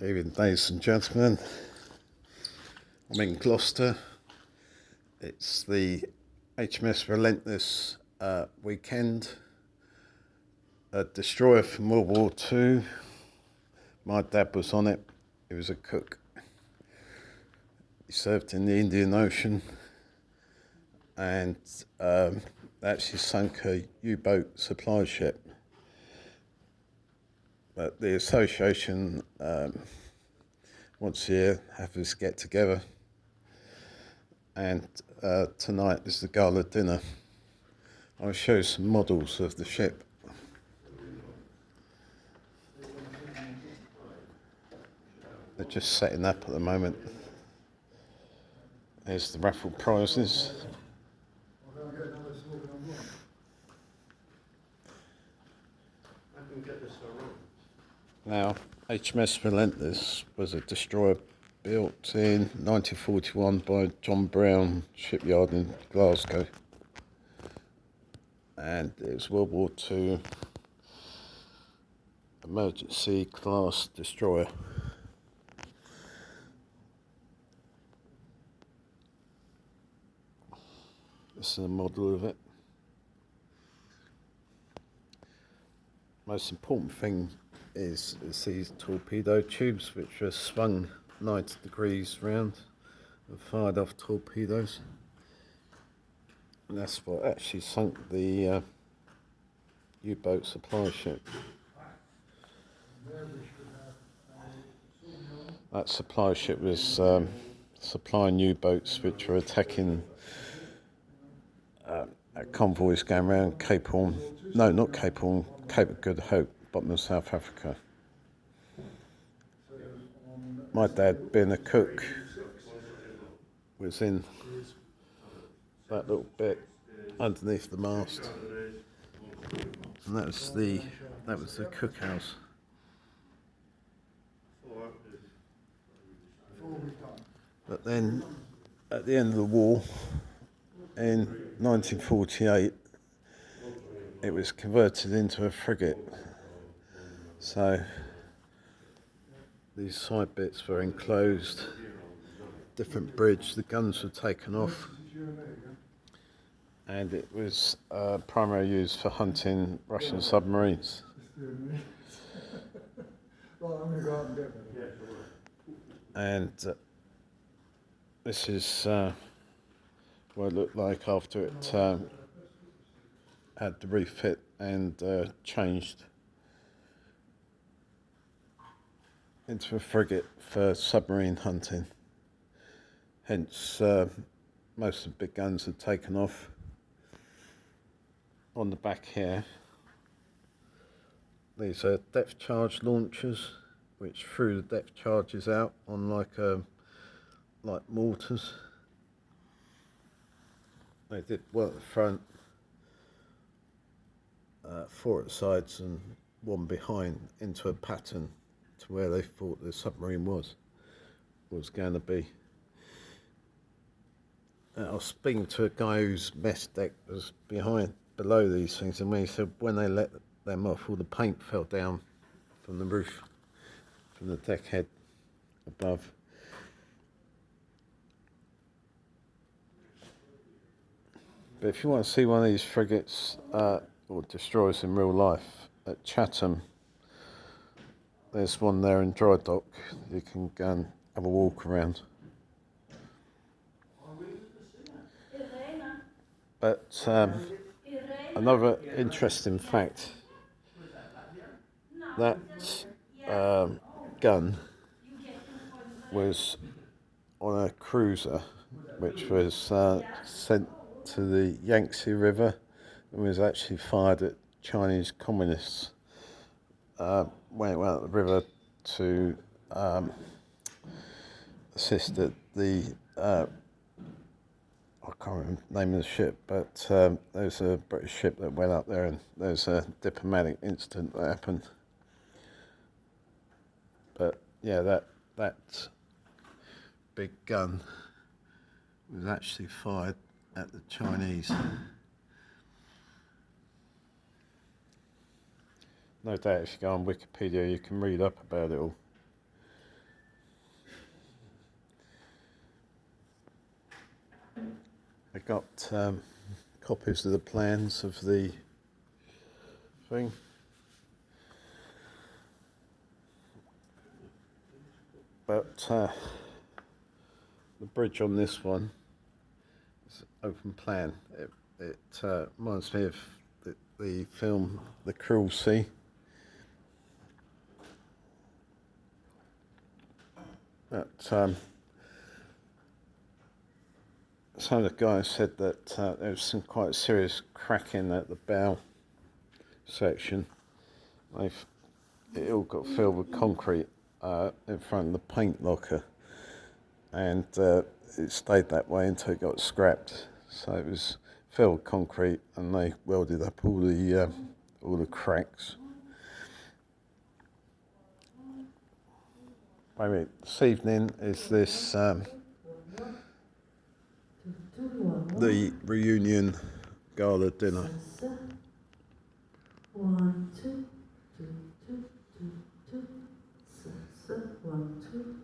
Evening, ladies and gentlemen. I'm in Gloucester. It's the HMS Relentless weekend. A destroyer from World War II. My dad was on it. He was a cook. He served in the Indian Ocean and actually sunk a U-boat supply ship. But the association once a year have this get together, and tonight is the gala dinner. I'll show you some models of the ship. They're just setting up at the moment. There's the raffle prizes. Now, HMS Relentless was a destroyer built in 1941 by John Brown shipyard in Glasgow, and it was World War II emergency class destroyer. This is a model of it. Most important thing is these torpedo tubes, which are swung 90 degrees round and fired off torpedoes. And that's what actually sunk the U-boat supply ship. That supply ship was supplying U-boats which were attacking convoys going around Cape Horn. No, not Cape Horn, Cape of Good Hope, bottom of South Africa. My dad, being a cook, was in that little bit underneath the mast, and that was the cookhouse. But then, at the end of the war, in 1948, it was converted into a frigate. So these side bits were enclosed, different bridge, the guns were taken off, and it was primarily used for hunting Russian submarines. And this is what it looked like after it had the refit and changed into a frigate for submarine hunting. Hence, most of the big guns are taken off. On the back here, these are depth charge launchers, which threw the depth charges out on like mortars. They did one at the front, 4 at the sides and 1 behind, into a pattern to where they thought the submarine was going to be. I was speaking to a guy whose mess deck was below these things, and when he said when they let them off, all the paint fell down from the roof, from the deck head above. But if you want to see one of these frigates or destroyers in real life, at Chatham, there's one there in dry dock. You can go and have a walk around. But another interesting fact, that gun was on a cruiser which was sent to the Yangtze River and was actually fired at Chinese communists when it went up the river to assist at the I can't remember the name of the ship, but there's a British ship that went up there, and there's a diplomatic incident that happened. But yeah, that big gun was actually fired at the Chinese. No doubt if you go on Wikipedia you can read up about it all. got copies of the plans of the thing. But the bridge on this one is open plan. It reminds me of the film The Cruel Sea. But some of the guys said that there was some quite serious cracking at the bow section. It all got filled with concrete in front of the paint locker, and it stayed that way until it got scrapped. So it was filled with concrete, and they welded up all the cracks. Anyway, this evening is this the reunion gala dinner. One, two, two, two, two, two, one, two.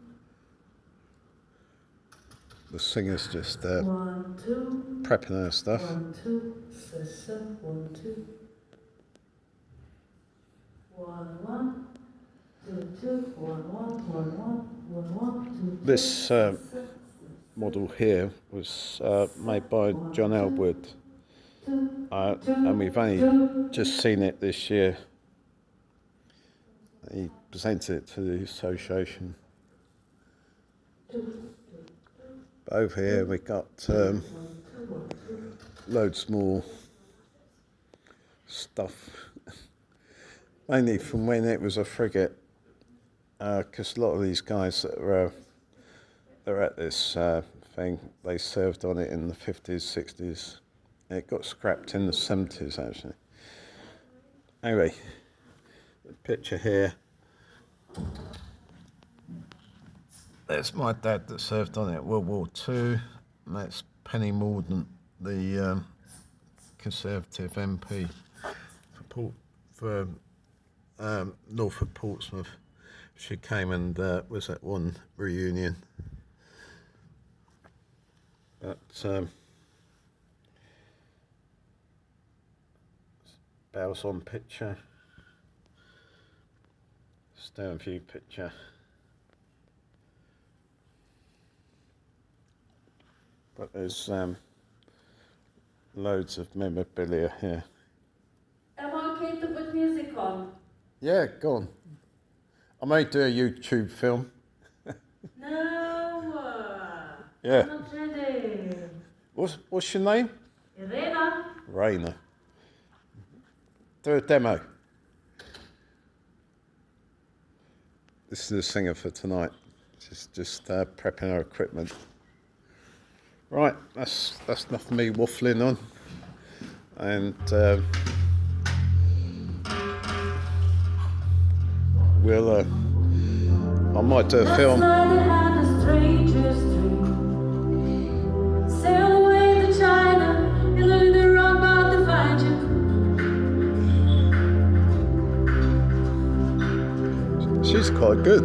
The singer's just One, two, prepping her stuff. one, two, one, two. One, two, two, one, two. This model here was made by Joe Elwood, and we've only just seen it this year. He presented it to the association. But over here we got loads more stuff, mainly from when it was a frigate, because a lot of these guys that are at this thing, they served on it in the 50s, 60s. It got scrapped in the 70s, actually. Anyway, the picture here. There's my dad that served on it at World War II, and that's Penny Mordaunt, the Conservative MP for north of Portsmouth. She came and was at one reunion. But bows on picture, stern view picture. But there's loads of memorabilia here. Am I okay to put music on? Yeah, go on. I may do a YouTube film. No. Yeah. I'm not ready. What's your name? Irena. Raina. Do a demo. This is the singer for tonight. Just prepping her equipment. Right, that's enough of me waffling on, and I might do a film. Sail away to China, and the rock about to find you. She's quite good.